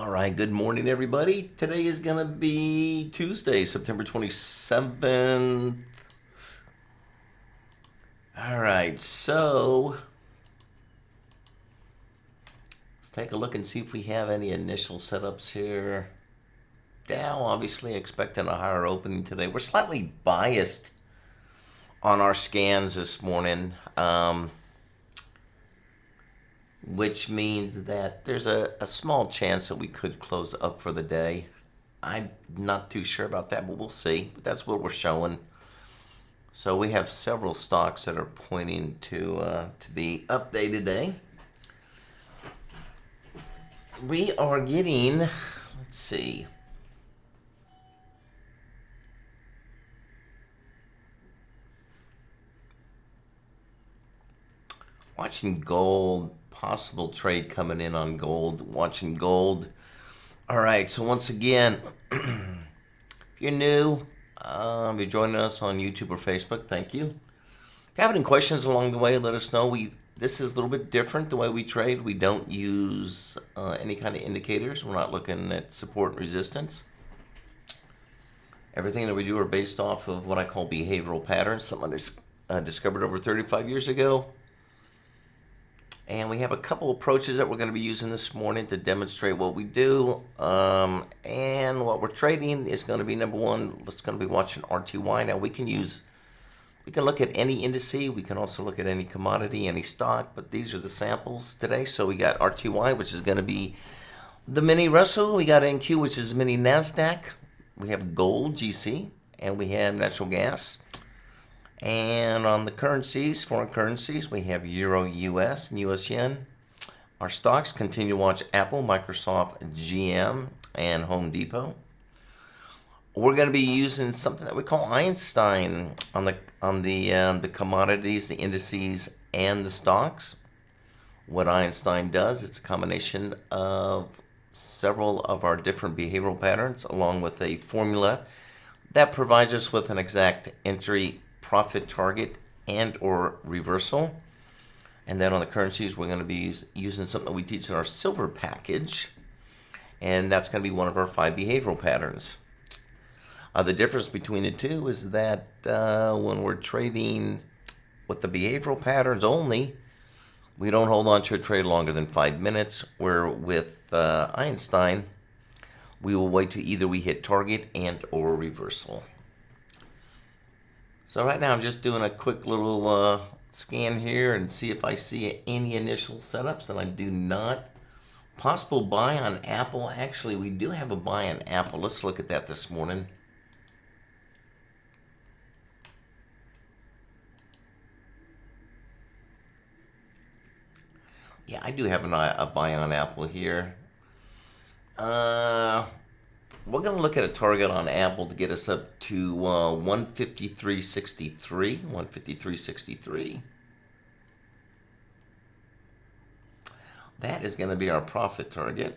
All right, good morning, everybody. Today is going to be Tuesday, September 27th. All right, so let's take a look and see if we have any initial setups here. Dow, obviously, expecting a higher opening today. We're slightly biased on our scans this morning, which means that there's a small chance that we could close up for the day. I'm not too sure about that, but we'll see. But that's what we're showing. So we have several stocks that are pointing to be up day today. We are getting, let's see. Watching gold, possible trade coming in on gold, watching gold. All right, so once again, if you're new, if you're joining us on YouTube or Facebook, thank you. If you have any questions along the way, let us know. This is a little bit different the way we trade. We don't use any kind of indicators. We're not looking at support and resistance. Everything that we do are based off of what I call behavioral patterns, something I discovered over 35 years ago. And we have a couple approaches that we're going to be using this morning to demonstrate what we do. And what we're trading is going to be, number one, it's going to be watching RTY. Now we can look at any indice. We can also look at any commodity, any stock, but these are the samples today. So we got RTY, which is going to be the mini Russell. We got NQ, which is mini NASDAQ. We have gold, GC, and we have natural gas. And on the currencies, foreign currencies, we have Euro, US, and US yen. Our stocks continue to watch Apple, Microsoft, GM, and Home Depot. We're going to be using something that we call Einstein on the commodities, the indices, and the stocks. What Einstein does, it's a combination of several of our different behavioral patterns along with a formula that provides us with an exact entry, profit target, and or reversal. And then on the currencies, we're going to be using something that we teach in our silver package, and that's going to be one of our 5 behavioral patterns. The difference between the two is that when we're trading with the behavioral patterns only, we don't hold on to a trade longer than 5 minutes, where with Einstein, we will wait till either we hit target and or reversal. So right now I'm just doing a quick little scan here and see if I see any initial setups, and I do not. Possible buy on Apple. Actually, we do have a buy on Apple. Let's look at that this morning. Yeah, I do have a buy on Apple here. We're going to look at a target on Apple to get us up to 153.63. 153.63. That is going to be our profit target.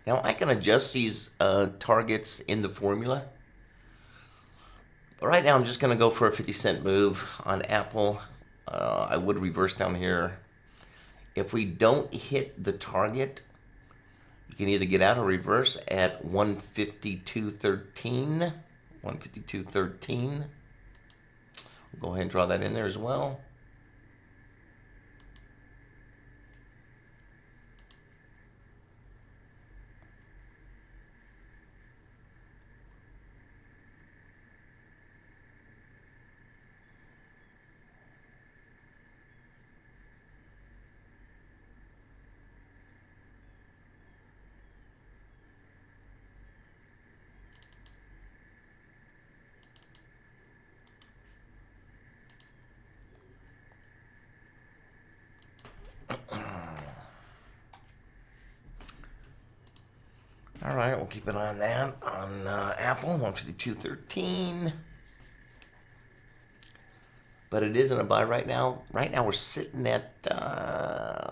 Now I can adjust these targets in the formula. But right now I'm just going to go for a 50-cent move on Apple. I would reverse down here. If we don't hit the target, you can either get out or reverse at 152.13. 152.13. We'll go ahead and draw that in there as well. All right, we'll keep an eye on that on Apple, 152.13. But it isn't a buy right now. Right now we're sitting at,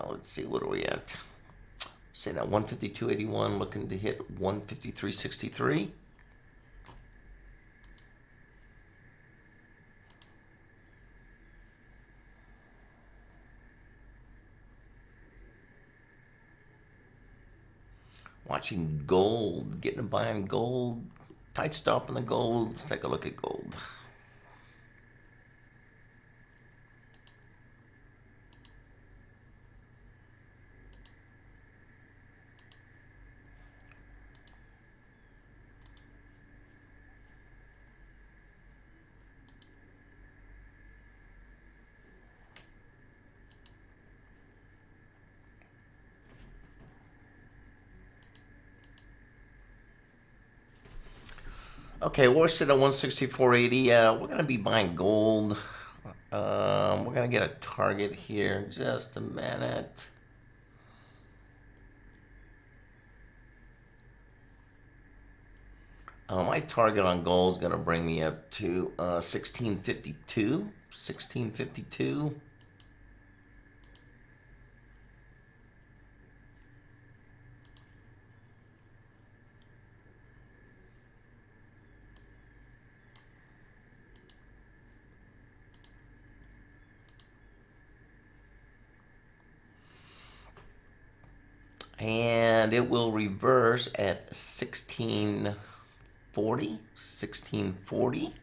let's see, what are we at? Sitting at 152.81, looking to hit 153.63. Watching gold, getting a buy on gold. Tight stop on the gold. Let's take a look at gold. Okay, we're sitting at 164.80. We're gonna be buying gold. We're gonna get a target here in just a minute. My target on gold is gonna bring me up to 1652. 1652. And it will reverse at 1640. 1640.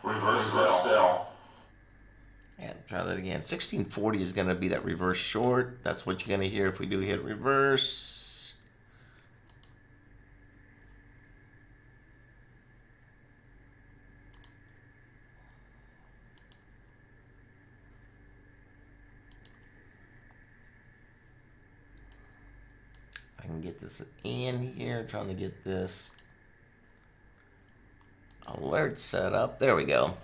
Reverse sell. And try that again. 1640 is going to be that reverse short. That's what you're going to hear if we do hit reverse. I can get this in here. Trying to get this alert set up. There we go.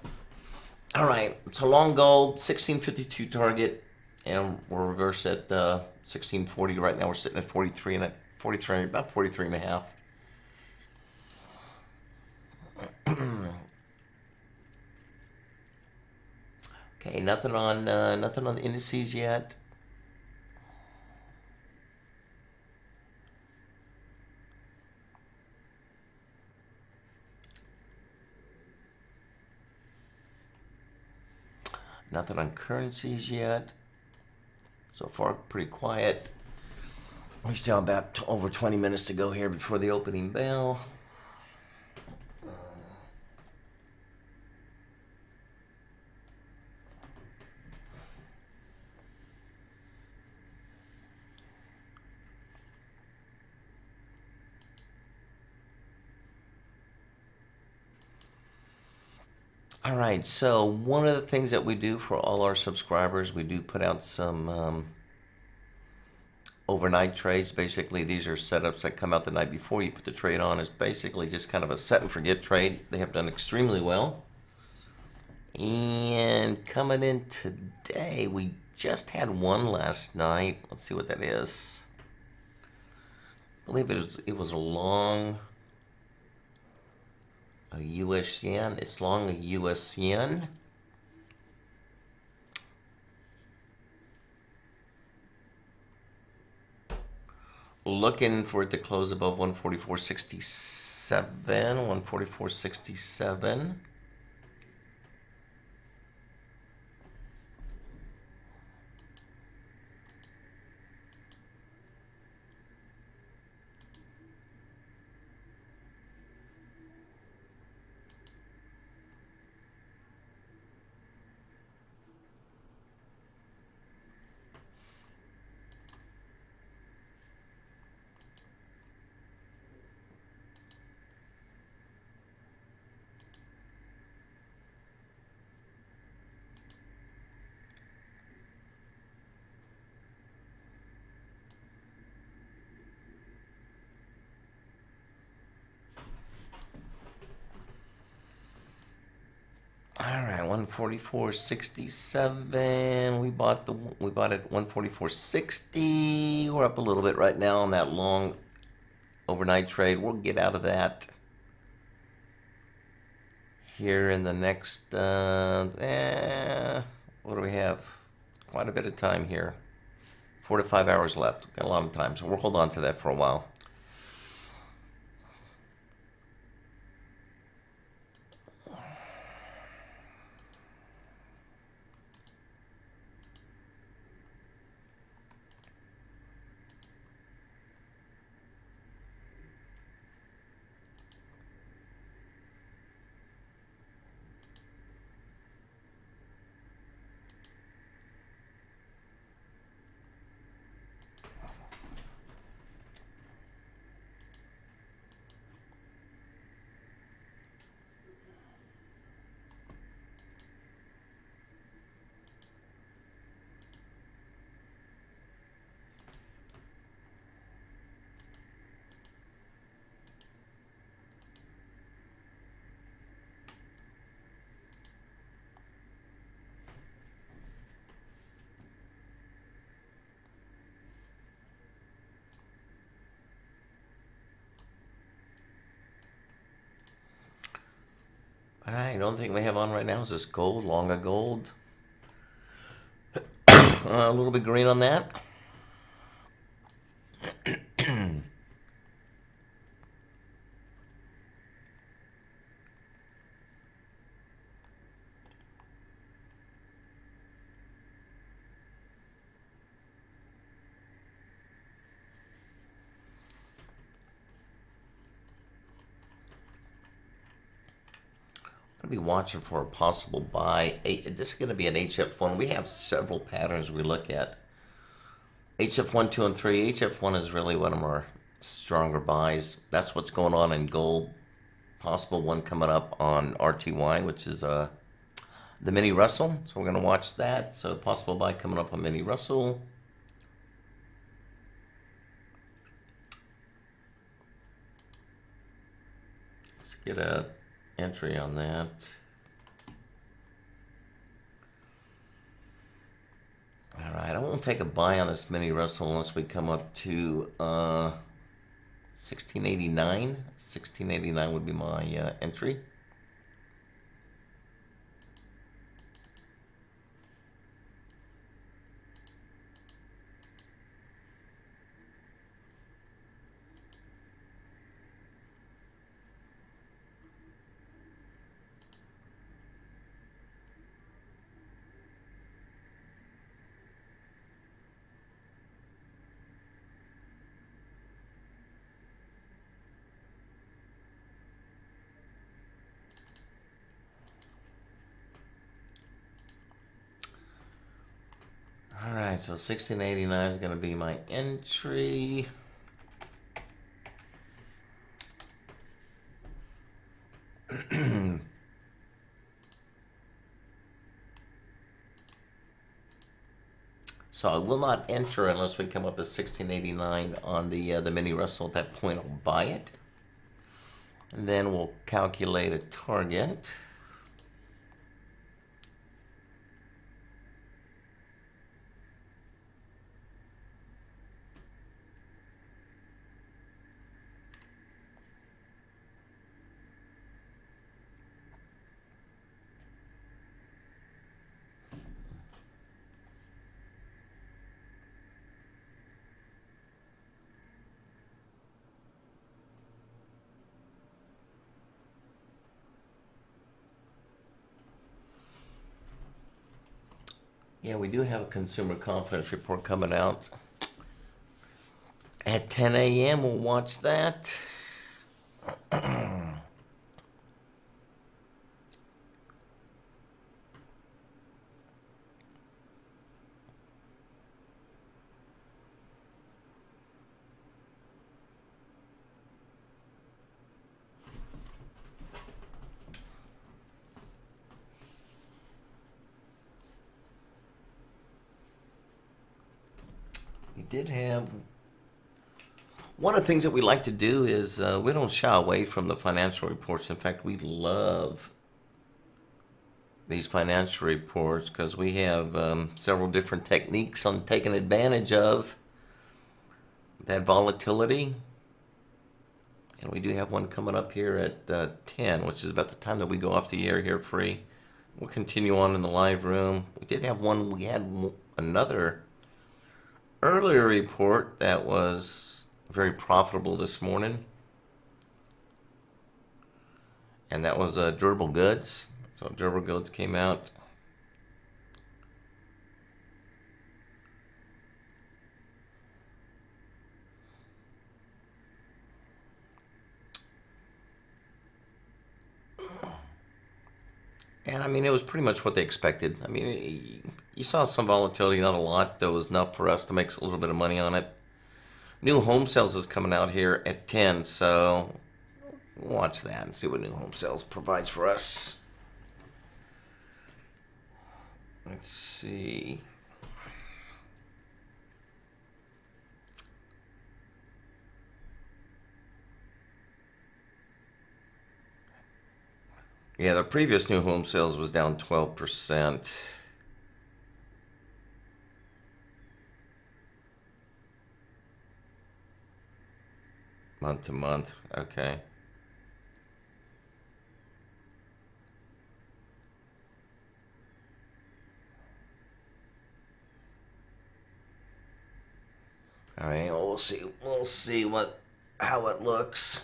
All right, so long gold, 1652 target, and we'll reverse at 1640. Right now we're sitting at 43 and at 43, about 43 and a half. Okay, nothing on the indices yet. Nothing on currencies yet. So far, pretty quiet. We still have about over 20 minutes to go here before the opening bell. All right, so one of the things that we do for all our subscribers, we do put out some overnight trades. Basically, these are setups that come out the night before you put the trade on. It's basically just kind of a set and forget trade. They have done extremely well. And coming in today, we just had one last night. Let's see what that is. I believe it was a long a US yen. It's long a US yen. Looking for it to close above 144.67. 144.67. 144.67. We bought it 144.60. We're up a little bit right now on that long overnight trade. We'll get out of that here in the next what do we have? Quite a bit of time here. 4 to 5 hours left. Got a lot of time, so we'll hold on to that for a while. All right, the only thing we have on right now is this gold, longa gold. A little bit green on that. Be watching for a possible buy. This is going to be an HF1. We have several patterns we look at. HF1, 2, and 3. HF1 is really one of our stronger buys. That's what's going on in gold. Possible one coming up on RTY, which is the mini Russell. So we're going to watch that. So possible buy coming up on mini Russell. Let's get a entry on that. All right, I won't take a buy on this mini Russell unless we come up to 1689. 1689 would be my entry. All right, so 1689 is going to be my entry. So I will not enter unless we come up to 1689 on the mini Russell. At that point, I'll buy it, and then we'll calculate a target. Yeah, we do have a consumer confidence report coming out at 10 a.m. We'll watch that. We did have one of the things that we like to do is we don't shy away from the financial reports. In fact, we love these financial reports because we have several different techniques on taking advantage of that volatility. And we do have one coming up here at 10, which is about the time that we go off the air here free. We'll continue on in the live room. We did have one, we had another earlier report that was very profitable this morning. And that was durable goods. So durable goods came out. And I mean, it was pretty much what they expected. I mean, you saw some volatility, not a lot. That was enough for us to make a little bit of money on it. New home sales is coming out here at 10, so we'll watch that and see what new home sales provides for us. Let's see. Yeah, the previous new home sales was down 12%. Month to month, okay. All right, well, we'll see how it looks.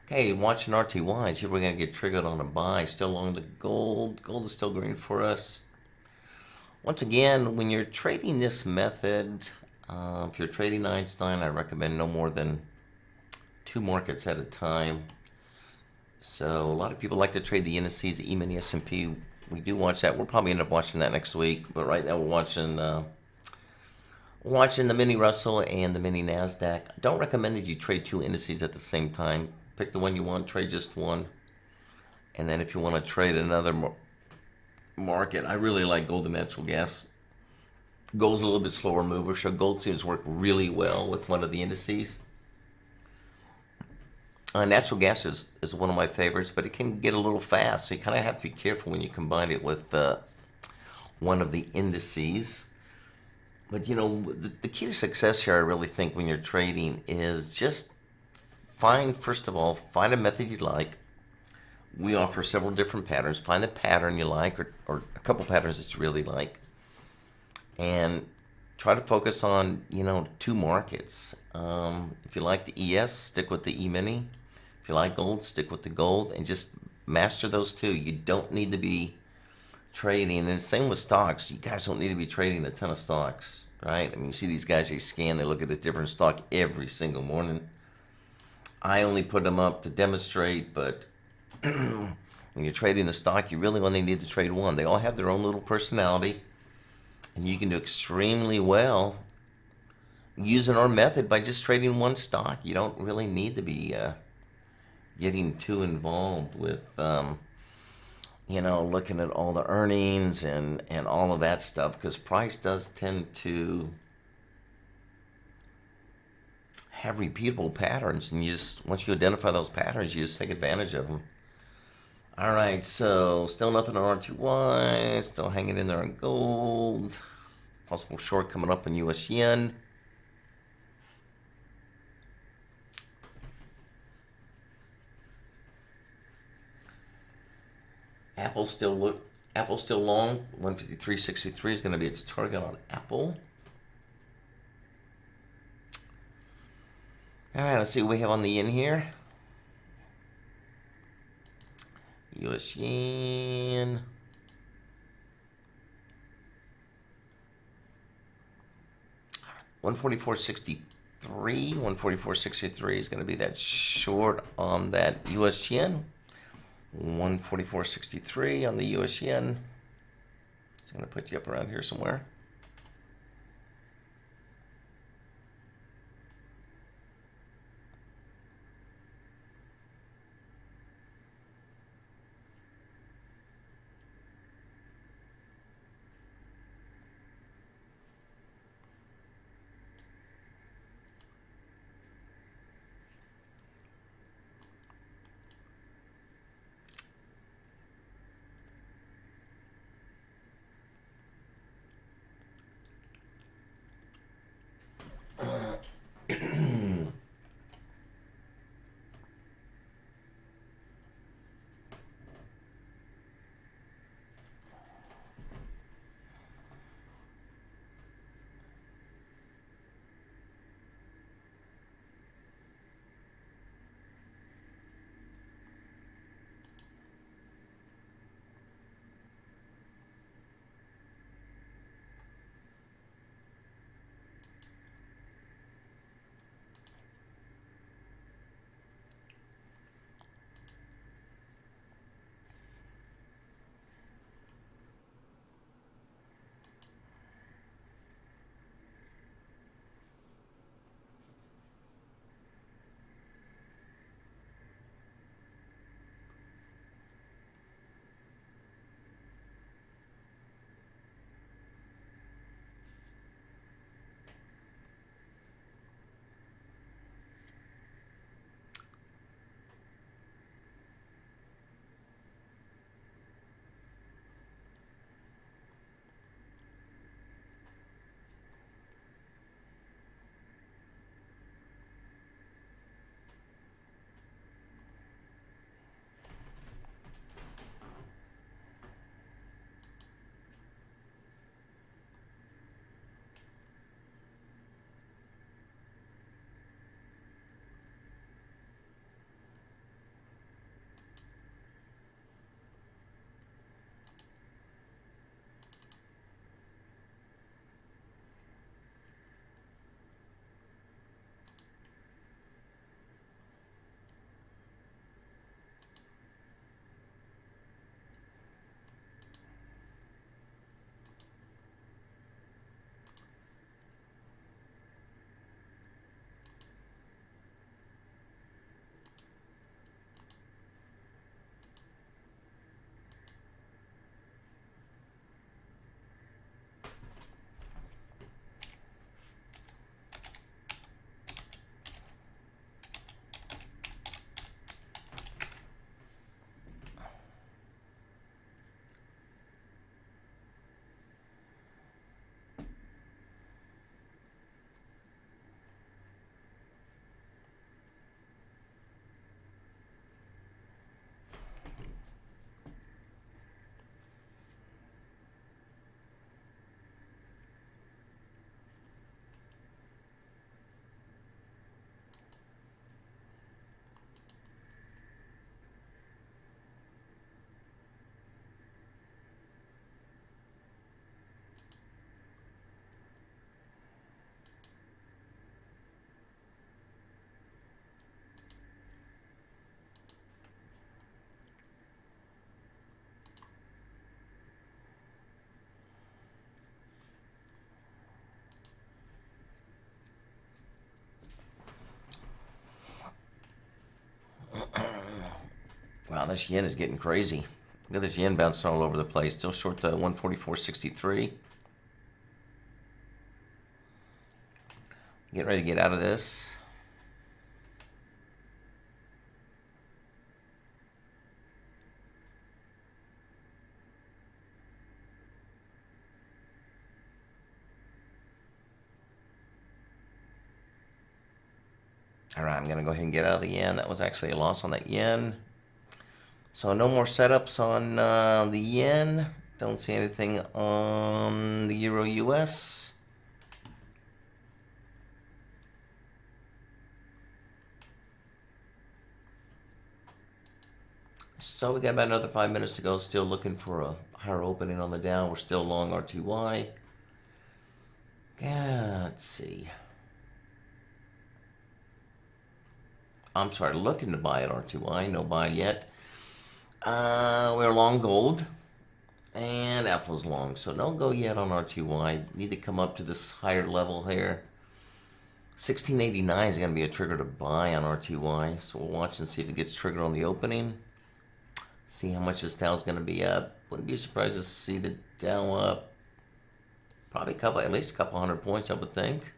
Okay, watching RTYs. Here we're going to get triggered on a buy. Still along the gold. Gold is still green for us. Once again, when you're trading this method, if you're trading Einstein, I recommend no more than 2 markets at a time. So a lot of people like to trade the indices, the E-mini S&P. We do watch that. We'll probably end up watching that next week. But right now we're watching the mini Russell and the mini NASDAQ. I don't recommend that you trade 2 indices at the same time. Pick the one you want, trade just one. And then if you want to trade another market, I really like gold and natural gas. Gold's a little bit slower mover, so gold seems to work really well with one of the indices. Natural gas is one of my favorites, but it can get a little fast, so you kind of have to be careful when you combine it with one of the indices. But, you know, the key to success here, I really think, when you're trading is just first of all, find a method you like. We offer several different patterns. Find the pattern you like or a couple patterns that you really like. And try to focus on, 2 markets. If you like the ES, stick with the E-mini. If you like gold, stick with the gold. And just master those 2. You don't need to be trading. And same with stocks. You guys don't need to be trading a ton of stocks, right? I mean, you see these guys, they scan, they look at a different stock every single morning. I only put them up to demonstrate, but when you're trading a stock, you really only need to trade one. They all have their own little personality, and you can do extremely well using our method by just trading one stock. You don't really need to be getting too involved with, looking at all the earnings and all of that stuff, because price does tend to have repeatable patterns, and once you identify those patterns, you just take advantage of them. All right, so still nothing on RTY, still hanging in there on gold. Possible short coming up in US yen. Apple still long. 153.63 is going to be its target on Apple. All right, let's see what we have on the yen here. US yen. $144.63. 144.63 is going to be that short on that US yen. 144.63 on the US yen. It's going to put you up around here somewhere. Wow, this yen is getting crazy. Look at this yen bouncing all over the place. Still short the 144.63. Getting ready to get out of this. All right, I'm going to go ahead and get out of the yen. That was actually a loss on that yen. So no more setups on the yen. Don't see anything on the euro US. So we got about another 5 minutes to go. Still looking for a higher opening on the Dow. We're still long RTY. Yeah, let's see. I'm sorry, looking to buy at RTY. No buy yet. We're long gold. And Apple's long. So no go yet on RTY. Need to come up to this higher level here. 1689 is going to be a trigger to buy on RTY. So we'll watch and see if it gets triggered on the opening. See how much this Dow's going to be up. Wouldn't be surprised to see the Dow up. Probably at least a couple hundred points, I would think.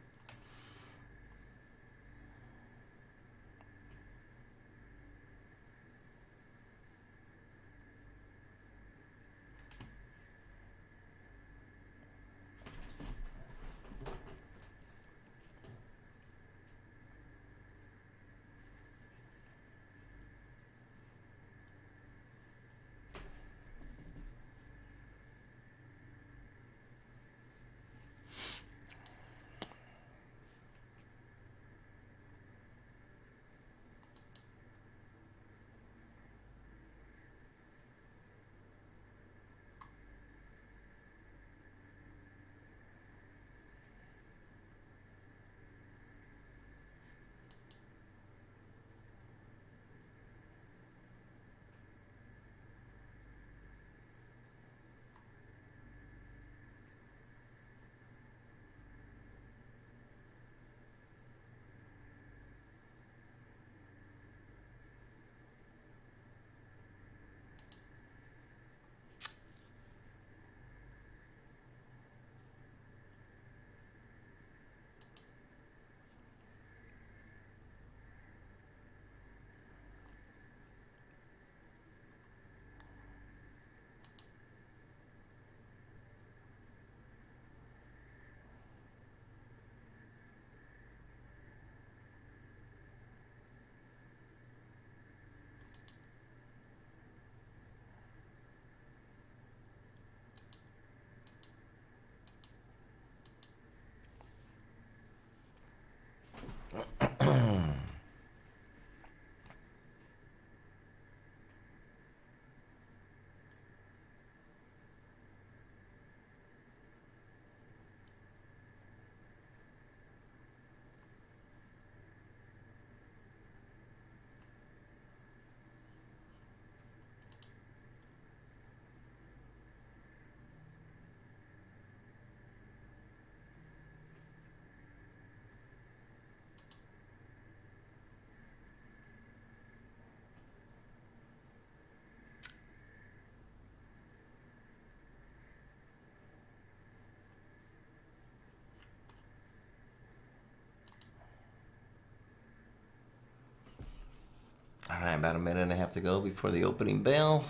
All right, about a minute and a half to go before the opening bell.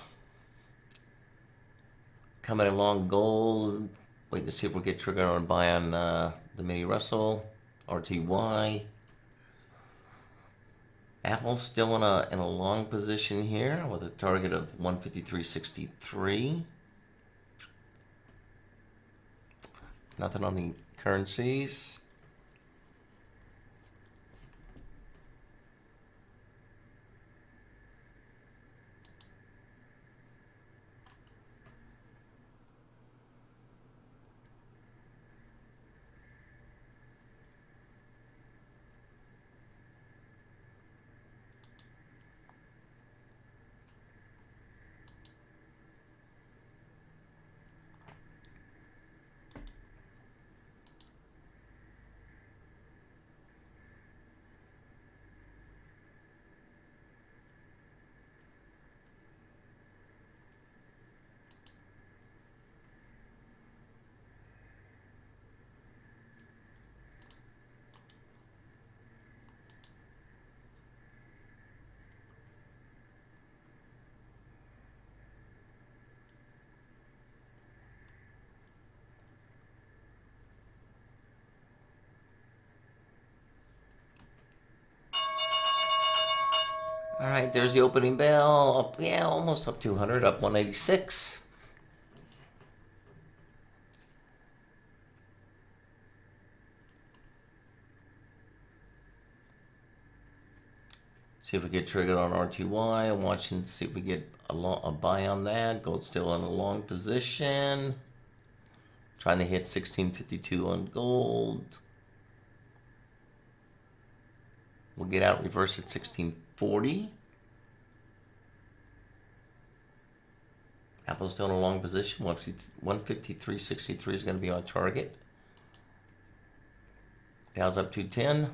Coming along gold. Waiting to see if we'll get triggered on buy on the mini Russell. RTY. Apple still in a long position here with a target of 153.63. Nothing on the currencies. All right, there's the opening bell. Up, yeah, almost up 200, up 186. See if we get triggered on RTY. I'm watching to see if we get a buy on that. Gold's still in a long position. Trying to hit 1652 on gold. We'll get out, reverse at 1640. Apple's still in a long position. 153.63 is going to be on target. Dow's up 210.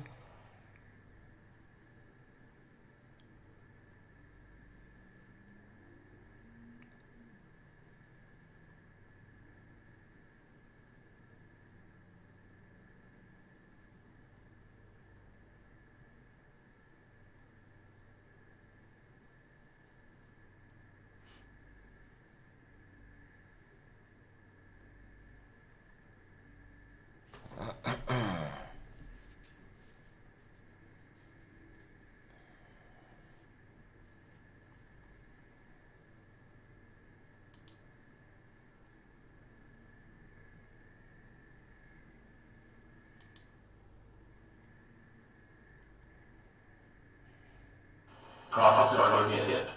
Profit target hit.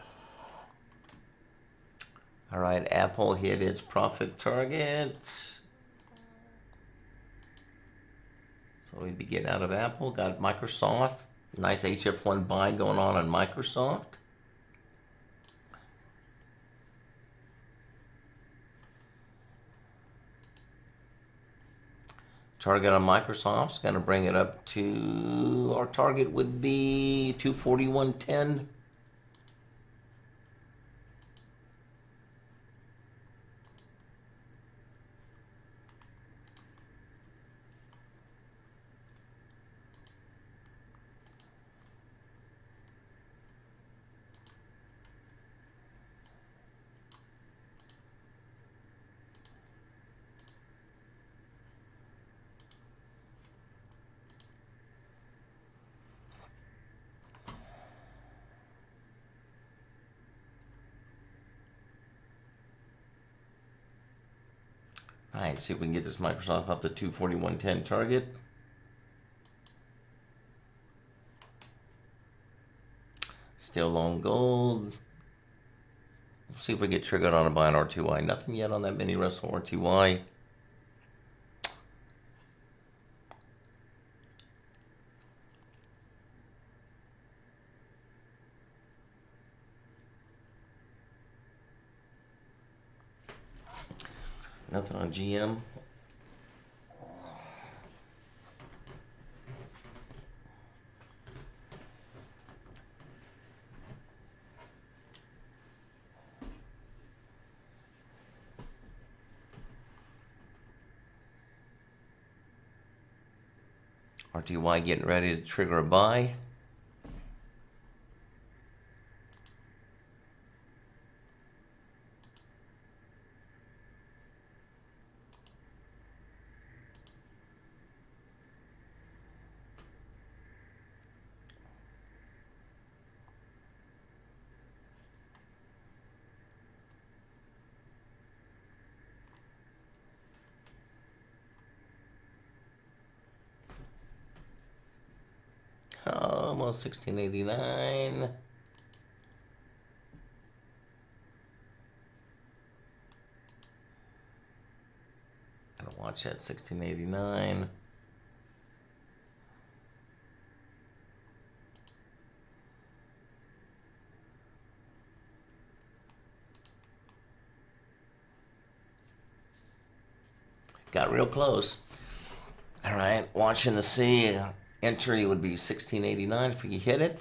All right, Apple hit its profit target. So we'd be getting out of Apple. Got Microsoft. Nice HF1 buy going on Microsoft. Target on Microsoft's going to bring it up to, our target would be 241.10. All right, see if we can get this Microsoft up to 241.10 target. Still long gold. Let's see if we get triggered on a buy on RTY. Nothing yet on that mini Russell RTY. Nothing on GM. RTY getting ready to trigger a buy. Almost 1689. Gotta watch that 1689. Got real close. All right, watching to see. Entry would be 1689 if you hit it.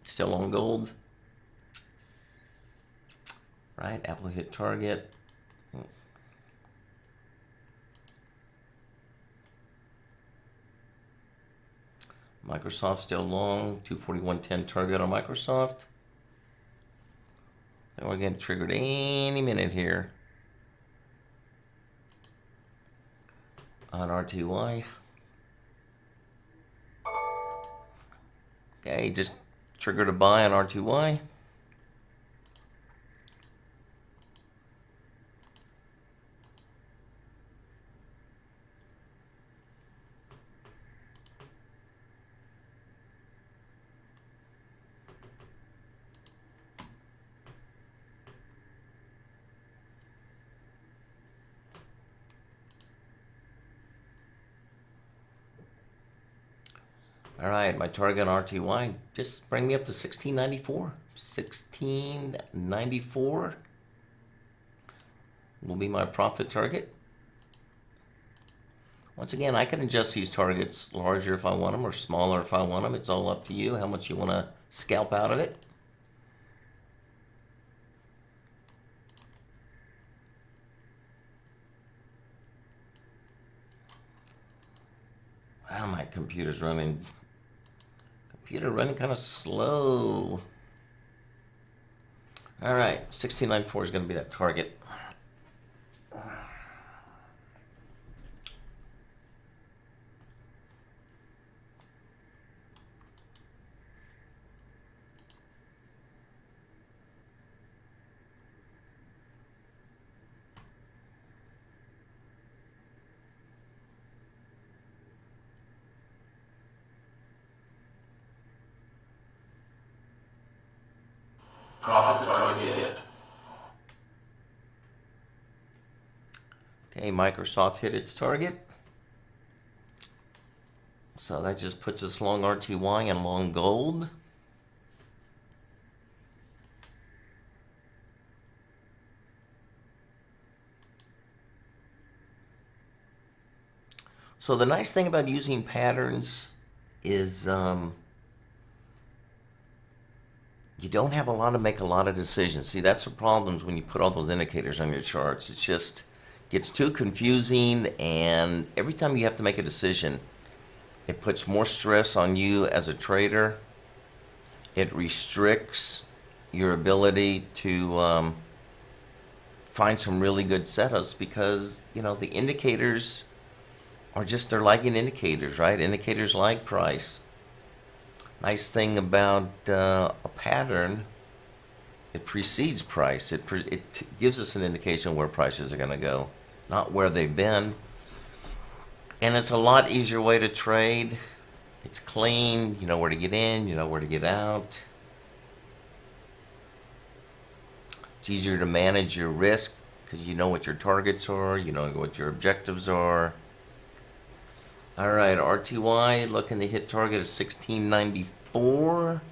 Still on gold. Right, Apple hit target. Microsoft still long. 241.10 target on Microsoft. Then we're getting triggered any minute here on RTY. Okay, just Trigger to buy on RTY. All right, my target on RTY, just bring me up to 1694. 1694 will be my profit target. Once again, I can adjust these targets larger if I want them or smaller if I want them. It's all up to you how much you want to scalp out of it. Wow, my computer's running kind of slow. All right, 1694 is going to be that target. Profit target hit. Okay, Microsoft hit its target. So that just puts us long RTY and long gold. So the nice thing about using patterns is you don't have make a lot of decisions. See, that's the problems when you put all those indicators on your charts. It just gets too confusing, and every time you have to make a decision, it puts more stress on you as a trader. It restricts your ability to find some really good setups because, you know, the indicators are just, they're lagging indicators, right? Indicators like price. Nice thing about a pattern, it precedes price. It gives us an indication where prices are going to go, not where they've been. And it's a lot easier way to trade. It's clean. You know where to get in. You know where to get out. It's easier to manage your risk because you know what your targets are. You know what your objectives are. All right, RTY looking to hit target of 1694.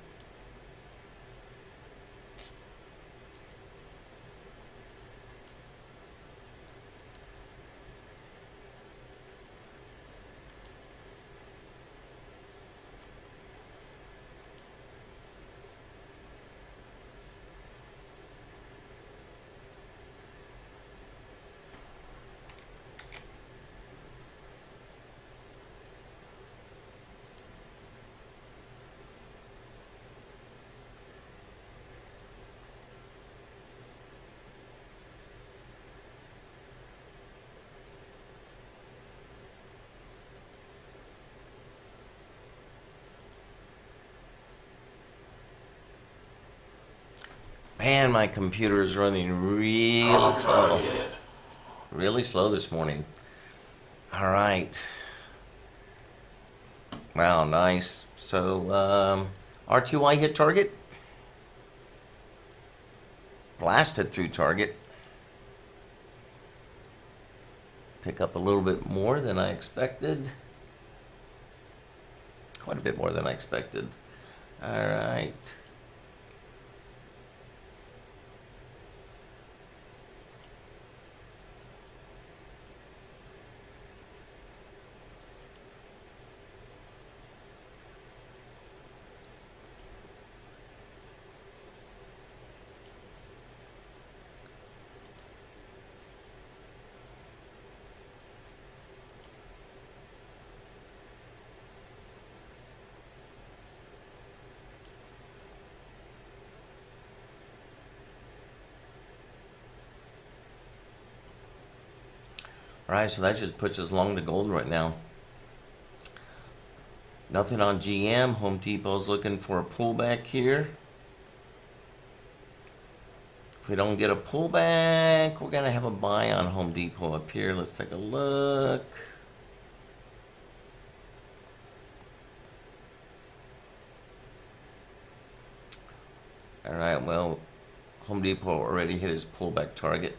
Man, my computer is running really slow. Really slow this morning. All right. Wow, nice. So, R2Y hit target. Blasted through target. Pick up a little bit more than I expected. Quite a bit more than I expected. All right. All right, so that just puts us long to gold right now. Nothing on GM. Home Depot's looking for a pullback here. If we don't get a pullback, we're going to have a buy on Home Depot up here. Let's take a look. All right, well, Home Depot already hit his pullback target.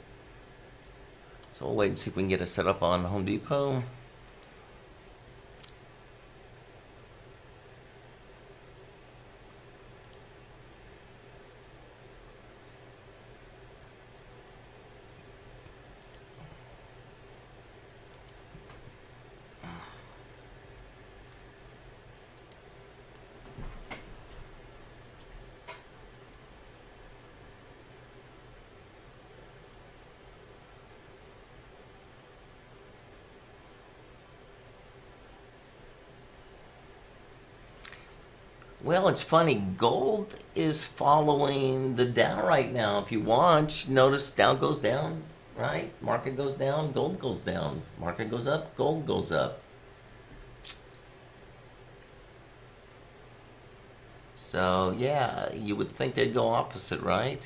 So we'll wait and see if we can get a setup on Home Depot. Well, it's funny. Gold is following the Dow right now. If you watch, notice Dow goes down, right? Market goes down, gold goes down. Market goes up, gold goes up. So, yeah, you would think they'd go opposite, right?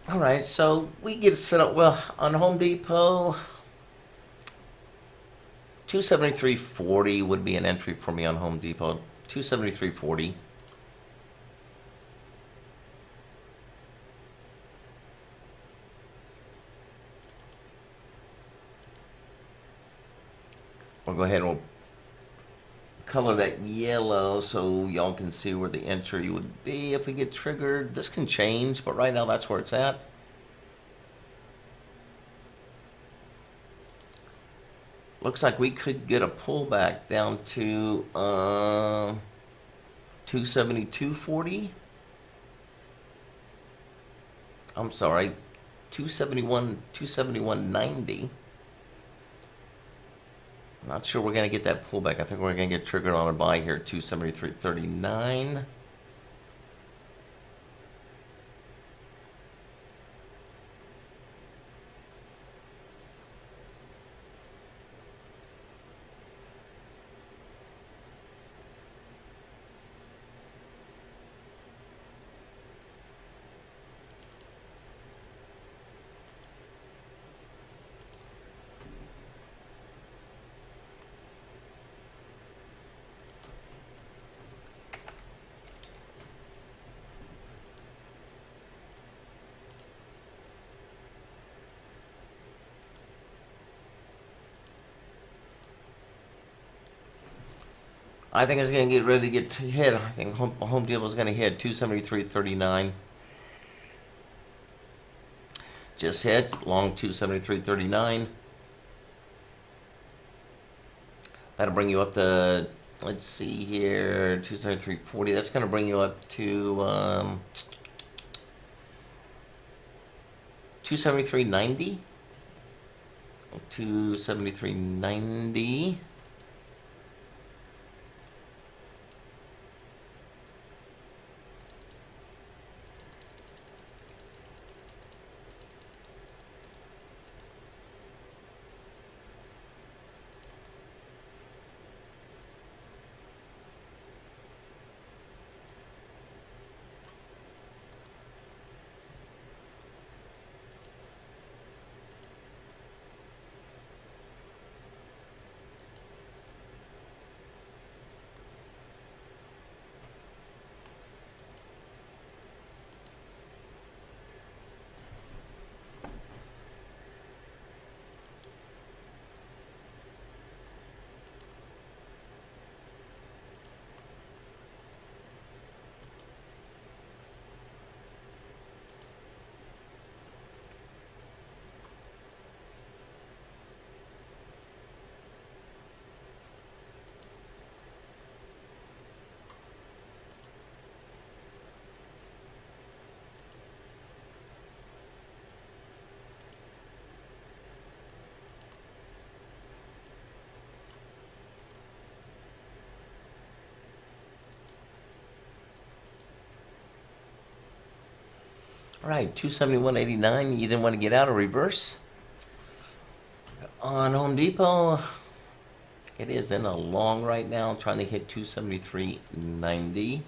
All right, so we get set up well on Home Depot. 273.40 would be an entry for me on Home Depot. 273.40. We'll go ahead and we'll color that yellow so y'all can see where the entry would be if we get triggered. This can change, but right now that's where it's at. Looks like we could get a pullback down to 272.40. I'm sorry, 271.90. Not sure we're going to get that pullback. I think we're going to get triggered on a buy here at 273.39. I think it's going to get ready to get hit. I think Home Depot is going to hit 273.39. Just hit long 273.39. That'll bring you up to, let's see here, 273.40. That's going to bring you up to 273.90. 273.90. right, 271.89. You didn't want to get out of reverse on Home Depot. It is in a long right now, trying to hit 273.90.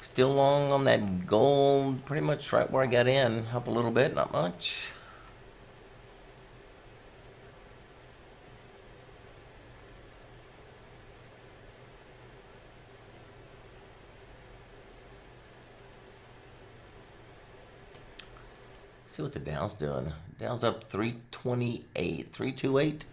Still long on that gold, pretty much right where I got in. Up a little bit, not much. See what the Dow's doing. Dow's up 328, 328.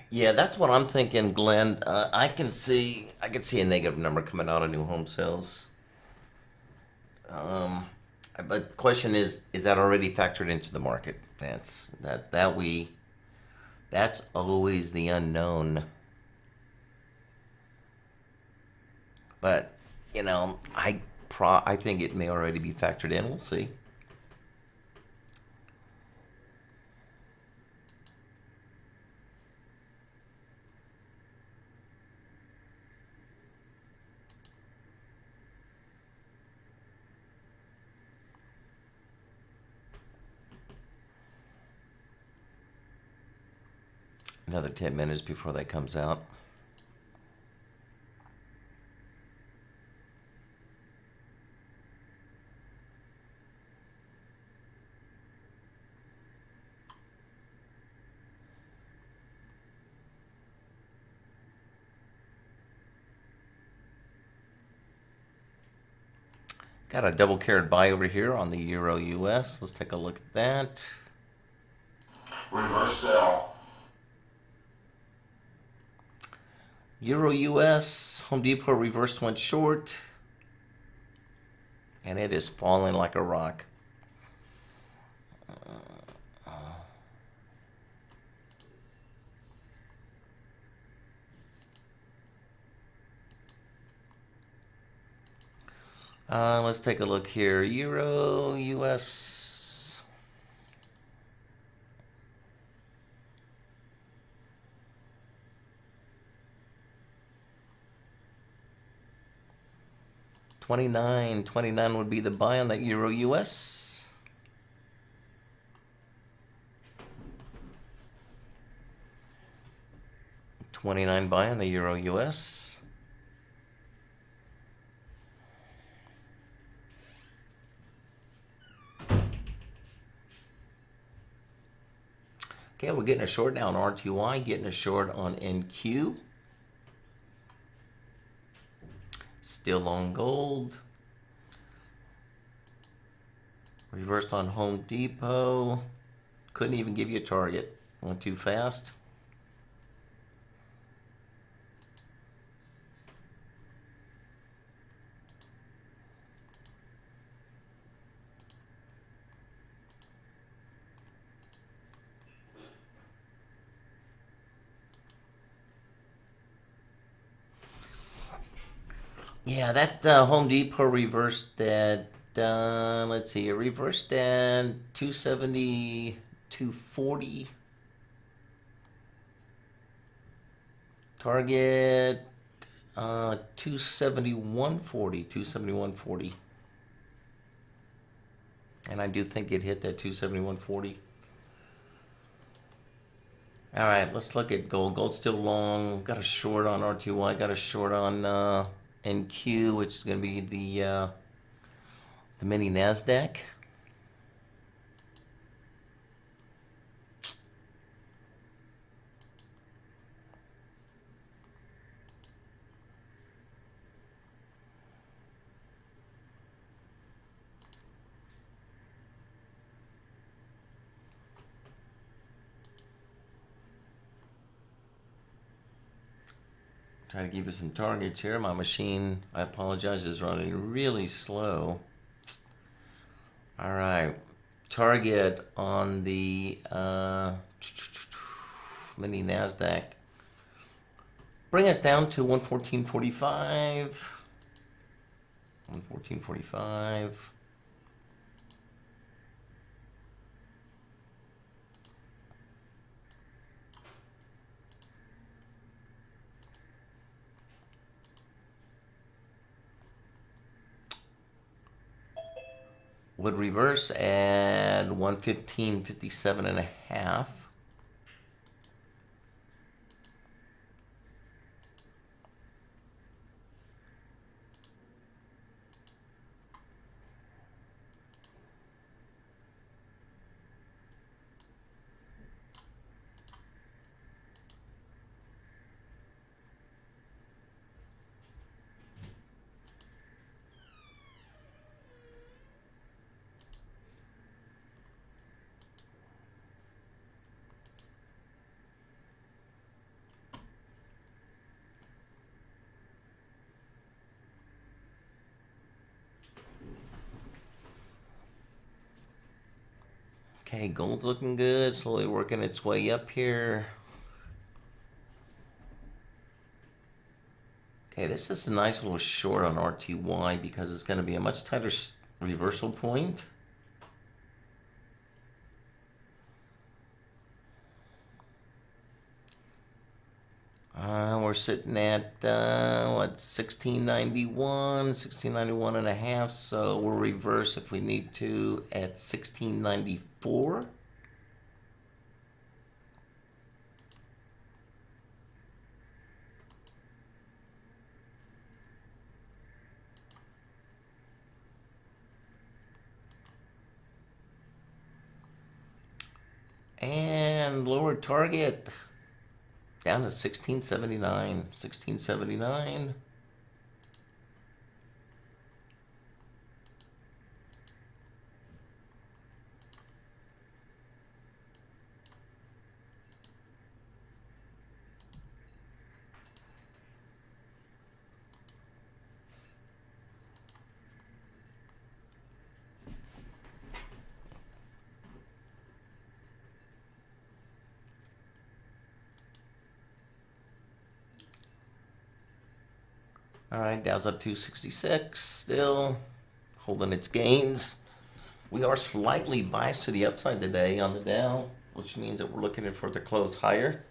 Yeah, that's what I'm thinking, Glenn. I can see a negative number coming out of new home sales. Um, but question is that already factored into the market? That's always the unknown. But I think it may already be factored in. We'll see. Another 10 minutes before that comes out. Got a double carried buy over here on the Euro US. Let's take a look at that. Reverse sell. Euro US, Home Depot reversed went short. And it is falling like a rock. Let's take a look here. Euro US. $29 would be the buy on that Euro US. $29 buy on the Euro US. Okay, we're getting a short now on RTY, getting a short on NQ. Still on gold. Reversed on Home Depot. Couldn't even give you a target. Went too fast. Yeah, that Home Depot reversed at, let's see, it reversed at 270, 240. Target 271.40, 271.40. And I do think it hit that 271.40. All right, let's look at gold. Gold's still long. Got a short on RTY. Got a short on NQ, which is going to be the mini Nasdaq. Try to give you some targets here. My machine, I apologize, is running really slow. All right, target on the mini Nasdaq. Bring us down to 114.45. 114.45. Would reverse at 115.57.5. Okay, gold's looking good, slowly working its way up here. Okay, this is a nice little short on RTY because it's going to be a much tighter reversal point. We're sitting at, what, 1691, 1691 and a half, so we'll reverse if we need to at 1694. And lower target down to 1679. 1679. All right, Dow's up 266, still holding its gains. We are slightly biased to the upside today on the Dow, which means that we're looking for the close higher.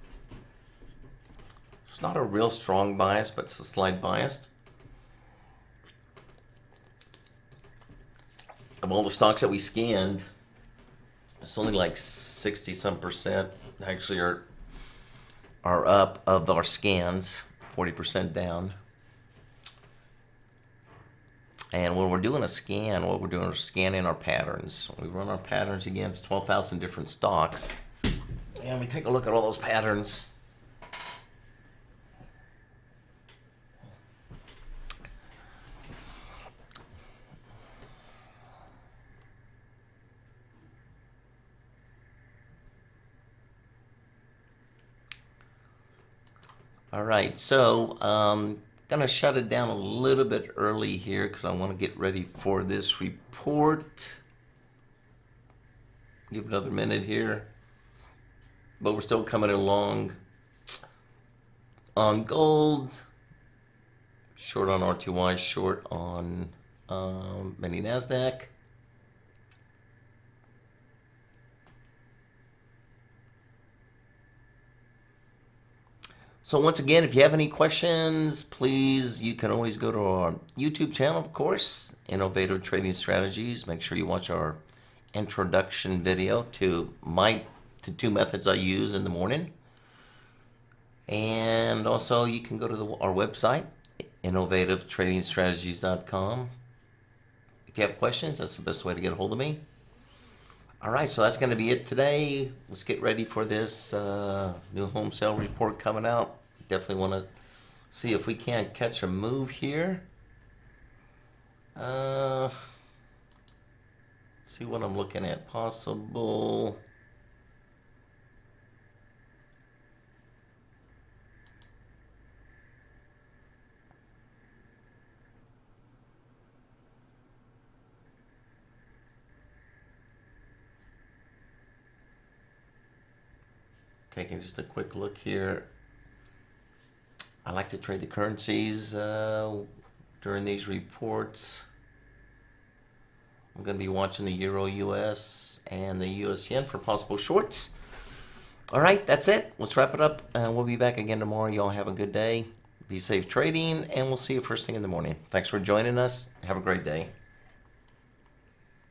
It's not a real strong bias, but it's a slight bias. Of all the stocks that we scanned, it's only like 60-some% actually are up of our scans, 40% down. And when we're doing a scan, what we're doing is scanning our patterns. We run our patterns against 12,000 different stocks, and we take a look at all those patterns. All right, so gonna shut it down a little bit early here because I want to get ready for this report. Give it another minute here, but we're still coming along on gold, short on RTY, short on mini NASDAQ. So once again, if you have any questions, please, you can always go to our YouTube channel, of course, Innovative Trading Strategies. Make sure you watch our introduction video to two methods I use in the morning. And also you can go to our website, innovativetradingstrategies.com. If you have questions, that's the best way to get a hold of me. All right, so that's going to be it today. Let's get ready for this new home sale report coming out. Definitely want to see if we can't catch a move here. See what I'm looking at. Possible. Taking just a quick look here. I like to trade the currencies during these reports. I'm going to be watching the Euro US and the US Yen for possible shorts. All right, that's it. Let's wrap it up. We'll be back again tomorrow. Y'all have a good day. Be safe trading, and we'll see you first thing in the morning. Thanks for joining us. Have a great day.